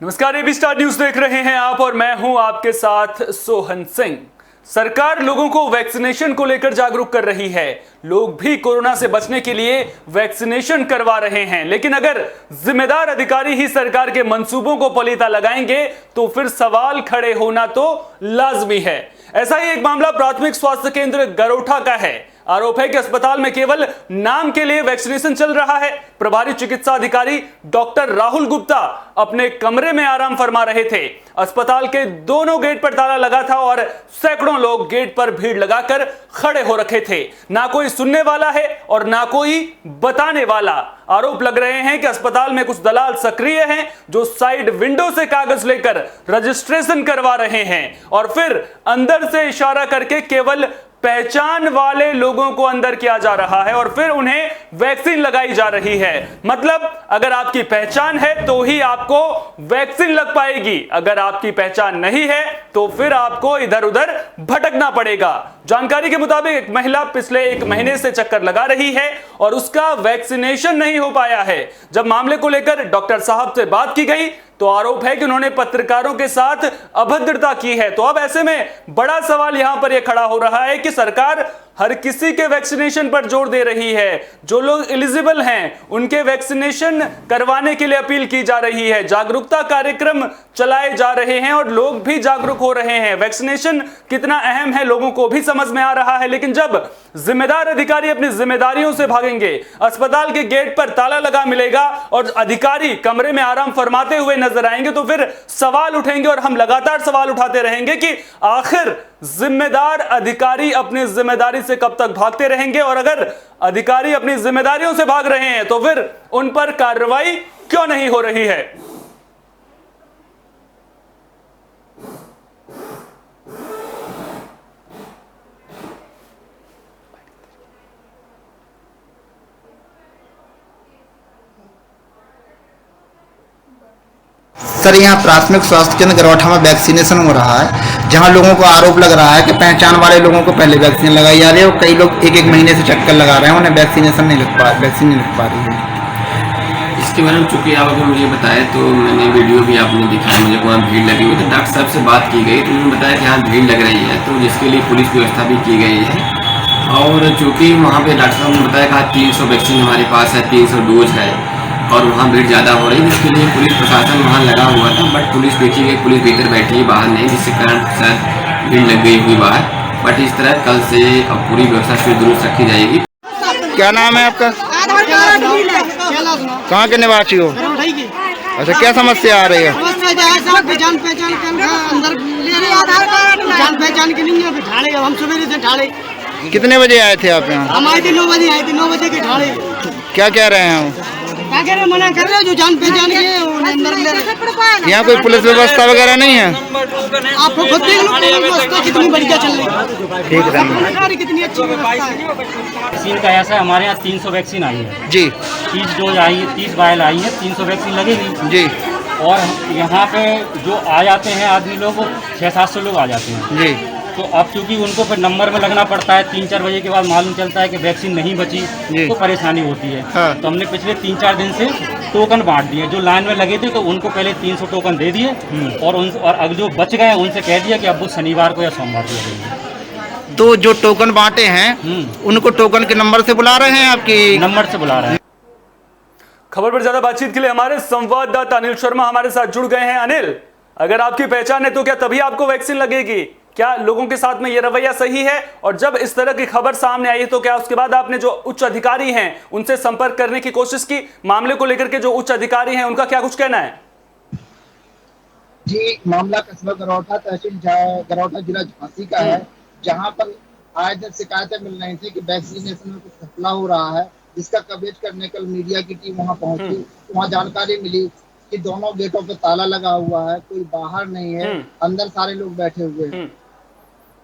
नमस्कार, AB star news देख रहे हैं आप और मैं हूं आपके साथ सोहन सिंह। सरकार लोगों को वैक्सीनेशन को लेकर जागरूक कर रही है। लोग भी कोरोना से बचने के लिए वैक्सीनेशन करवा रहे हैं, लेकिन अगर जिम्मेदार अधिकारी ही सरकार के मंसूबों को पलीता लगाएंगे तो फिर सवाल खड़े होना तो लाजमी है। ऐसा ही एक मामला प्राथमिक स्वास्थ्य केंद्र गरोठा का है। आरोप है कि अस्पताल में केवल नाम के लिए वैक्सीनेशन चल रहा है। प्रभारी चिकित्सा अधिकारी डॉक्टर राहुल गुप्ता अपने कमरे में आराम फरमा रहे थे। अस्पताल के दोनों गेट पर ताला लगा था और सैकड़ों लोग गेट पर भीड़ लगाकर खड़े हो रखे थे। ना कोई सुनने वाला है और ना कोई बताने वाला। आरोप लग रहे हैं कि अस्पताल में कुछ दलाल सक्रिय हैं जो साइड विंडो से कागज लेकर रजिस्ट्रेशन करवा रहे हैं और फिर अंदर से इशारा करके केवल पहचान वाले लोगों को अंदर किया जा रहा है और फिर उन्हें वैक्सीन लगाई जा रही है। मतलब अगर आपकी पहचान है तो ही आपको वैक्सीन लग पाएगी, अगर आपकी पहचान नहीं है तो फिर आपको इधर उधर भटकना पड़ेगा। जानकारी के मुताबिक एक महिला पिछले 1 महीने से चक्कर लगा रही है और उसका वैक्सीनेशन नहीं हो पाया है। जब मामले को लेकर डॉक्टर साहब से बात की गई तो आरोप है कि उन्होंने पत्रकारों के साथ अभद्रता की है। तो अब ऐसे में बड़ा सवाल यहां पर यह खड़ा हो रहा है कि सरकार हर किसी के वैक्सीनेशन पर जोर दे रही है। जो लोग एलिजिबल हैं उनके वैक्सीनेशन करवाने के लिए अपील की जा रही है। जागरूकता कार्यक्रम चलाए जा रहे हैं और लोग भी जागरूक हो रहे हैं। वैक्सीनेशन कितना अहम है लोगों को भी समझ में आ रहा है, लेकिन जब जिम्मेदार अधिकारी अपनी जिम्मेदारियों से भागेंगे, अस्पताल के गेट पर ताला लगा मिलेगा और अधिकारी कमरे में आराम फरमाते हुए नजर आएंगे तो फिर सवाल उठेंगे और हम लगातार सवाल उठाते रहेंगे कि आखिर जिम्मेदार अधिकारी अपनी जिम्मेदारी से कब तक भागते रहेंगे और अगर अधिकारी अपनी जिम्मेदारियों से भाग रहे हैं तो फिर उन पर कार्रवाई क्यों नहीं हो रही है। सर, यहाँ प्राथमिक स्वास्थ्य केंद्र गरोठा में वैक्सीनेशन हो रहा है, जहाँ लोगों को आरोप लग रहा है कि पहचान वाले लोगों को पहले वैक्सीन लगाई जा रही है और कई लोग 1-1 महीने से चक्कर लगा रहे हैं, उन्हें वैक्सीन नहीं लग पा रही है। इसके बारे में चूँकि आप अगर मुझे बताएं तो मैंने वीडियो भी आपने दिखाया, मुझे वहाँ भीड़ लगी हुई तो डॉक्टर साहब से बात की गई तो उन्होंने बताया कि हाँ भीड़ लग रही है, तो जिसके लिए पुलिस व्यवस्था भी की गई है। और चूँकि वहाँ पर डॉक्टर साहब ने बताया कि हाँ 300 वैक्सीन हमारे पास है, 300 डोज है और वहाँ भीड़ ज़्यादा हो रही है, जिसके लिए पुलिस प्रशासन वहाँ लगा हुआ था। बट पुलिस देखी गई, पुलिस भीतर बैठी है, बाहर नहीं, जिसके कारण शायद भीड़ लग गई हुई बाहर। बट इस तरह कल से अब पूरी व्यवस्था से दुरुस्त रखी जाएगी। क्या नाम है आपका? कहाँ के निवासी हो? अच्छा, क्या समस्या आ रही है? पहचान के नहीं है, ठाड़े हम सवेरे से ठाड़े। कितने बजे आए थे आप यहाँ? हम आए थे 9 बजे, आए थे 9 बजे के ठाड़े। क्या कह रहे हैं हम? क्या कह रहे हैं, मना कर रहे हैं, जो जान पहचान के अंदर ले रहे। यहाँ कोई पुलिस व्यवस्था वगैरह नहीं है? आपको खुद देख लो व्यवस्था कितनी बढ़िया चल रही है। ठीक है, कितनी अच्छी व्यवस्था है। वैक्सीन का ऐसा है, हमारे यहाँ 300 वैक्सीन आई है जी। 30 डोज आई है, 30 वायल आई है, 300 वैक्सीन लगेगी जी और यहाँ पे जो आ जाते हैं आदमी लोग 600-700 लोग आ जाते हैं जी। तो अब चूंकि उनको फिर नंबर में लगना पड़ता है, 3-4 बजे के बाद मालूम चलता है कि वैक्सीन नहीं बची तो परेशानी होती है। हाँ। तो हमने पिछले 3-4 दिन से टोकन बांट दिए, जो लाइन में लगे थे तो उनको पहले 300 टोकन दे दिए और अब जो बच गए उनसे कह दिया कि अब वो शनिवार को या सोमवार को लगेंगे। तो जो टोकन बांटे हैं उनको टोकन के नंबर से बुला रहे हैं? आपकी नंबर से बुला रहे हैं। खबर पर ज्यादा बातचीत के लिए हमारे संवाददाता अनिल शर्मा हमारे साथ जुड़ गए हैं। अनिल, अगर आपकी पहचान है तो क्या तभी आपको वैक्सीन लगेगी? क्या लोगों के साथ में ये रवैया सही है? और जब इस तरह की खबर सामने आई तो क्या उसके बाद आपने जो उच्च अधिकारी हैं उनसे संपर्क करने की कोशिश की? मामले को लेकर के जो उच्च अधिकारी हैं उनका क्या कुछ कहना है? जी, मामला कस्बा गरोठा तहसील गरोठा जिला झांसी का है, जहां पर आए दिन शिकायतें मिल रही थी कि वैक्सीनेशन में कुछ घपला हो रहा है, जिसका कवरेज करने कल मीडिया की टीम वहां पहुंची। वहां जानकारी मिली कि दोनों गेटों पे ताला लगा हुआ है, कोई बाहर नहीं है, अंदर सारे लोग बैठे हुए हैं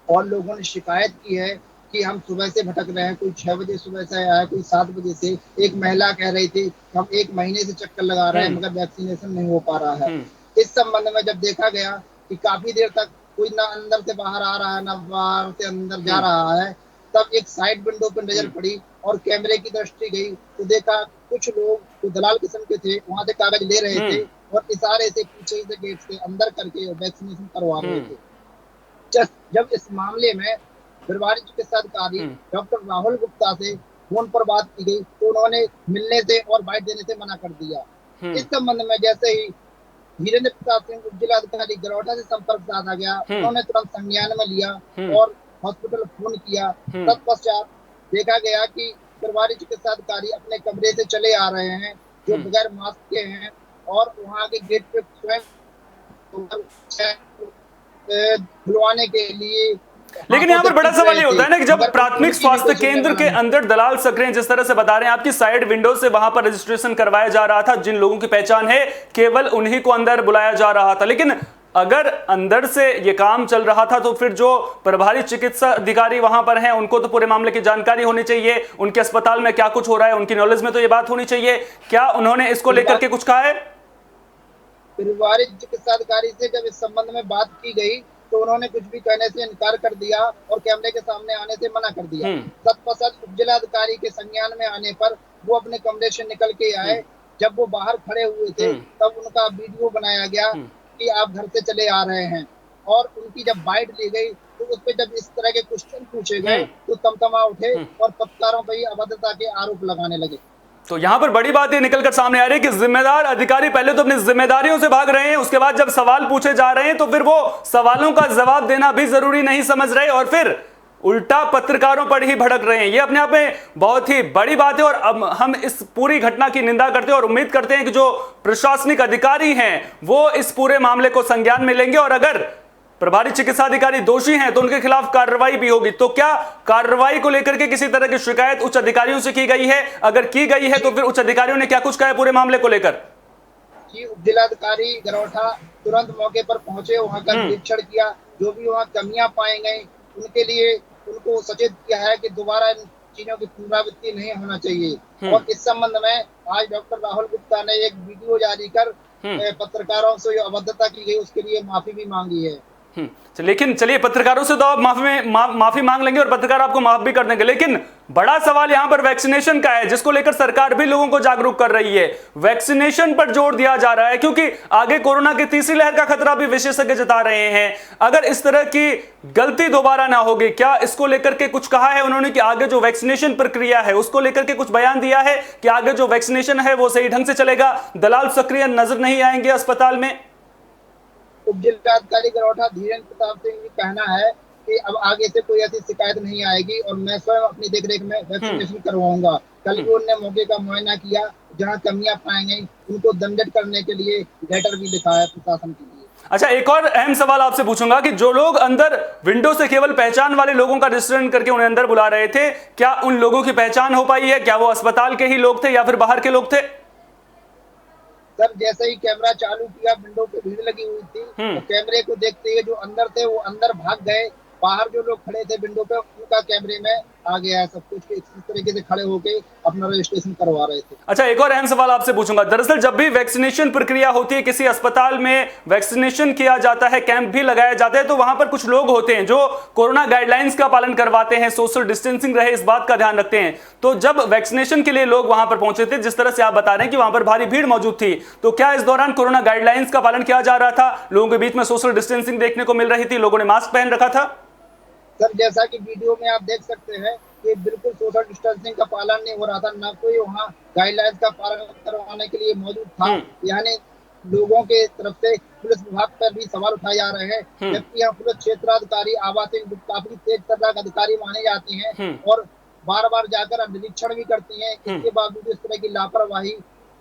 और लोगों ने शिकायत की है कि हम सुबह से भटक रहे हैं। कोई 6 बजे सुबह से आया, कोई 7 बजे से। एक महिला कह रही थी हम 1 महीने से चक्कर लगा रहे हैं मगर वैक्सीनेशन नहीं हो पा रहा है। इस संबंध में जब देखा गया कि काफी देर तक कोई ना अंदर से बाहर आ रहा है ना बाहर से अंदर जा रहा है, तब एक साइड विंडो पर नजर पड़ी और कैमरे की दृष्टि गई तो देखा कुछ लोग दलाल किस्म के थे, वहां से कागज ले रहे थे और इशारे से पीछे से गेट से अंदर करके वैक्सीनेशन करवा रहे थे। जब इस मामले में प्रभारी चिकित्सा अधिकारी डॉक्टर राहुल गुप्ता से फोन पर बात की गई तो उन्होंने मिलने से और बाइट देने से मना कर दिया। इस संबंध में जैसे ही धीरेन्द्र प्रताप सिंह उप जिलाधिकारी गरौटा से संपर्क साधा गया, उन्होंने तुरंत संज्ञान में लिया और हॉस्पिटल फोन किया। तत्पश्चात देखा गया कि प्रभारी चिकित्सा अधिकारी अपने कमरे से चले आ रहे हैं जो बगैर मास्क के हैं और वहाँ के गेट पे स्वयं खुलवाने के लिए। लेकिन यहाँ पर बड़ा सवाल ये होता है ना कि जब प्राथमिक स्वास्थ्य केंद्र के अंदर दलाल सक्रिय जिस तरह से बता रहे हैं, आपकी साइड विंडो से वहां पर रजिस्ट्रेशन करवाया जा रहा था, जिन लोगों की पहचान है केवल उन्हीं को अंदर बुलाया जा रहा था। लेकिन अगर अंदर से ये काम चल रहा था तो फिर जो प्रभारी चिकित्सा अधिकारी वहां पर हैं उनको तो पूरे मामले की जानकारी होनी चाहिए, उनके अस्पताल में क्या कुछ हो रहा है उनकी नॉलेज में तो ये बात होनी चाहिए। क्या उन्होंने इसको लेकर के कुछ कहा है? प्रभारी चिकित्सा अधिकारी से जब इस संबंध में बात की गई तो उन्होंने कुछ भी कहने से इनकार कर दिया और कैमरे के सामने आने से मना कर दिया। तत्पश्चात उप जिलाधिकारी के संज्ञान में आने पर वो अपने कमरे से निकल के आए। जब वो बाहर खड़े हुए थे तब उनका वीडियो बनाया गया कि आप घर से चले आ रहे हैं और उनकी जब बाइट ली गई तो उस पर जब इस तरह के क्वेश्चन पूछे गए तो तमतमा उठे और पत्रकारों पर ही अभद्रता के आरोप लगाने लगे। तो यहां पर बड़ी बात ये निकलकर सामने आ रही है कि जिम्मेदार अधिकारी पहले तो अपनी जिम्मेदारियों से भाग रहे हैं, उसके बाद जब सवाल पूछे जा रहे हैं तो फिर वो सवालों का जवाब देना भी जरूरी नहीं समझ रहे और फिर उल्टा पत्रकारों पर ही भड़क रहे हैं। ये अपने आप में बहुत ही बड़ी बात है और अब हम इस पूरी घटना की निंदा करते हैं और उम्मीद करते हैं कि जो प्रशासनिक अधिकारी हैं वो इस पूरे मामले को संज्ञान में लेंगे और अगर प्रभारी चिकित्सा अधिकारी दोषी हैं तो उनके खिलाफ कार्रवाई भी होगी। तो क्या कार्रवाई को लेकर के किसी तरह की शिकायत उच्च अधिकारियों से की गई है? अगर की गई है तो फिर उच्च अधिकारियों ने क्या कुछ कहा है पूरे मामले को लेकर? उप जिलाधिकारी गरौठा तुरंत मौके पर पहुंचे, वहां का निरीक्षण किया, जो भी वहां कमियां पाई गई उनके लिए उनको सचेत किया है कि दोबारा इन चीजों की पुनरावृत्ति नहीं होना चाहिए। और इस संबंध में आज डॉक्टर राहुल गुप्ता ने एक वीडियो जारी कर पत्रकारों से जो अभद्रता की गई उसके लिए माफी भी मांगी है। लेकिन चलिए पत्रकारों से तो आप माफी मांग लेंगे और पत्रकार आपको माफ भी कर देंगे, लेकिन बड़ा सवाल यहां पर वैक्सीनेशन का है जिसको लेकर सरकार भी लोगों को जागरूक कर रही है। वैक्सीनेशन पर जोर दिया जा रहा है क्योंकि आगे कोरोना की तीसरी लहर का खतरा भी विशेषज्ञ जता रहे हैं। अगर इस तरह की गलती दोबारा ना होगी, क्या इसको लेकर के कुछ कहा है उन्होंने कि आगे जो वैक्सीनेशन प्रक्रिया है उसको लेकर के कुछ बयान दिया है कि आगे जो वैक्सीनेशन है वो सही ढंग से चलेगा, दलाल सक्रिय नजर नहीं आएंगे अस्पताल में? उप जिलाधिकारी गरौठा धीरेन्द्र प्रताप सिंह जी कहना है कि अब आगे से कोई ऐसी शिकायत नहीं आएगी और मैं स्वयं अपनी देखरेख में वैक्सीनेशन करवाऊंगा। कल भी उन्होंने मौके का मुआयना किया, जहां कमियां पाई गई उनको दंडित करने के लिए लेटर भी लिखा है प्रशासन के लिए। अच्छा, एक और अहम सवाल आपसे पूछूंगा कि जो लोग अंदर विंडो से केवल पहचान वाले लोगों का रजिस्ट्रेशन करके उन्हें अंदर बुला रहे थे, क्या उन लोगों की पहचान हो पाई है? क्या वो अस्पताल के ही लोग थे या फिर बाहर के लोग थे? सर, जैसे ही कैमरा चालू किया विंडो पे भीड़ लगी हुई थी तो कैमरे को देखते हुए जो अंदर थे वो अंदर भाग गए। बाहर जो लोग खड़े थे विंडो पे उनका कैमरे में आ गया है सब कुछ, इस तरीके से खड़े होके अपना रजिस्ट्रेशन करवा रहे थे। अच्छा, एक और अहम सवाल आपसे पूछूंगा। दरअसल जब भी वैक्सीनेशन प्रक्रिया होती है, किसी अस्पताल में वैक्सीनेशन किया जाता है, कैंप भी लगाया जाता है, तो वहां पर कुछ लोग होते हैं जो कोरोना गाइडलाइंस का पालन करवाते हैं, सोशल डिस्टेंसिंग रहे इस बात का ध्यान रखते हैं। तो जब वैक्सीनेशन के लिए लोग वहां पर पहुंचे थे, जिस तरह से आप बता रहे हैं कि वहां पर भारी भीड़ मौजूद थी, तो क्या इस दौरान कोरोना गाइडलाइंस का पालन किया जा रहा था? लोगों के बीच में सोशल डिस्टेंसिंग देखने को मिल रही थी, लोगों ने मास्क पहन रखा था? सर, जैसा कि वीडियो में आप देख सकते हैं कि बिल्कुल सोशल डिस्टेंसिंग का पालन नहीं हो रहा था, ना कोई वहाँ गाइडलाइंस का पालन करवाने के लिए मौजूद था। यानी लोगों के तरफ से पुलिस विभाग पर भी सवाल उठाए जा रहे हैं, जबकि यहाँ पुलिस क्षेत्राधिकारी आवासीय काफी तेज तर्राक अधिकारी माने जाते हैं और बार बार जाकर निरीक्षण भी करती हैं। इसके बावजूद इस तरह की लापरवाही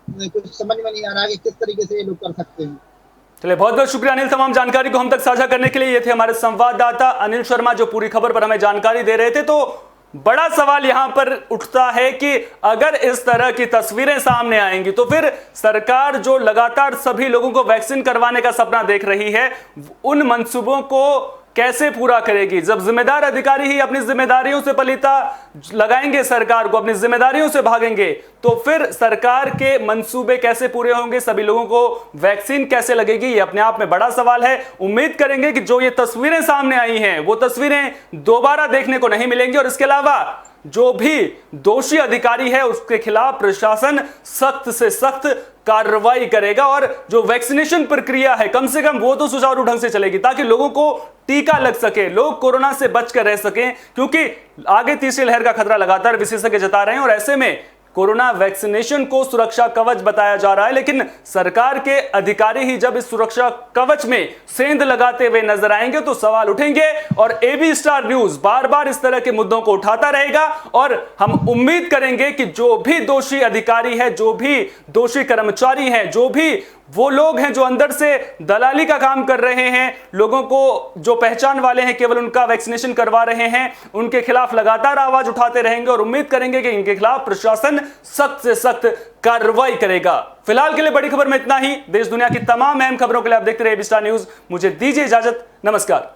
कुछ समझ में नहीं आ रहा है कि किस तरीके से ये लोग कर सकते हैं। चलिए, बहुत बहुत शुक्रिया अनिल, तमाम जानकारी को हम तक साझा करने के लिए। ये थे हमारे संवाददाता अनिल शर्मा जो पूरी खबर पर हमें जानकारी दे रहे थे। तो बड़ा सवाल यहां पर उठता है कि अगर इस तरह की तस्वीरें सामने आएंगी तो फिर सरकार जो लगातार सभी लोगों को वैक्सीन करवाने का सपना देख रही है, उन मंसूबों को कैसे पूरा करेगी? जब जिम्मेदार अधिकारी ही अपनी जिम्मेदारियों से पलीता लगाएंगे सरकार को, अपनी जिम्मेदारियों से भागेंगे, तो फिर सरकार के मंसूबे कैसे पूरे होंगे? सभी लोगों को वैक्सीन कैसे लगेगी? ये अपने आप में बड़ा सवाल है। उम्मीद करेंगे कि जो ये तस्वीरें सामने आई हैं वो तस्वीरें दोबारा देखने को नहीं मिलेंगी और इसके अलावा जो भी दोषी अधिकारी है उसके खिलाफ प्रशासन सख्त से सख्त कार्रवाई करेगा और जो वैक्सीनेशन प्रक्रिया है कम से कम वो तो सुचारू ढंग से चलेगी ताकि लोगों को टीका लग सके, लोग कोरोना से बचकर रह सकें, क्योंकि आगे तीसरी लहर का खतरा लगातार विशेषज्ञ जता रहे हैं और ऐसे में कोरोना वैक्सीनेशन को सुरक्षा कवच बताया जा रहा है। लेकिन सरकार के अधिकारी ही जब इस सुरक्षा कवच में सेंध लगाते हुए नजर आएंगे तो सवाल उठेंगे और एबी स्टार न्यूज बार बार इस तरह के मुद्दों को उठाता रहेगा और हम उम्मीद करेंगे कि जो भी दोषी अधिकारी है, जो भी दोषी कर्मचारी हैं, जो भी वो लोग हैं जो अंदर से दलाली का काम कर रहे हैं, लोगों को जो पहचान वाले हैं केवल उनका वैक्सीनेशन करवा रहे हैं, उनके खिलाफ लगातार आवाज उठाते रहेंगे और उम्मीद करेंगे कि इनके खिलाफ प्रशासन सख्त से सख्त कार्रवाई करेगा। फिलहाल के लिए बड़ी खबर में इतना ही। देश दुनिया की तमाम अहम खबरों के लिए आप देखते रहिए एबी स्टार न्यूज। मुझे दीजिए इजाजत, नमस्कार।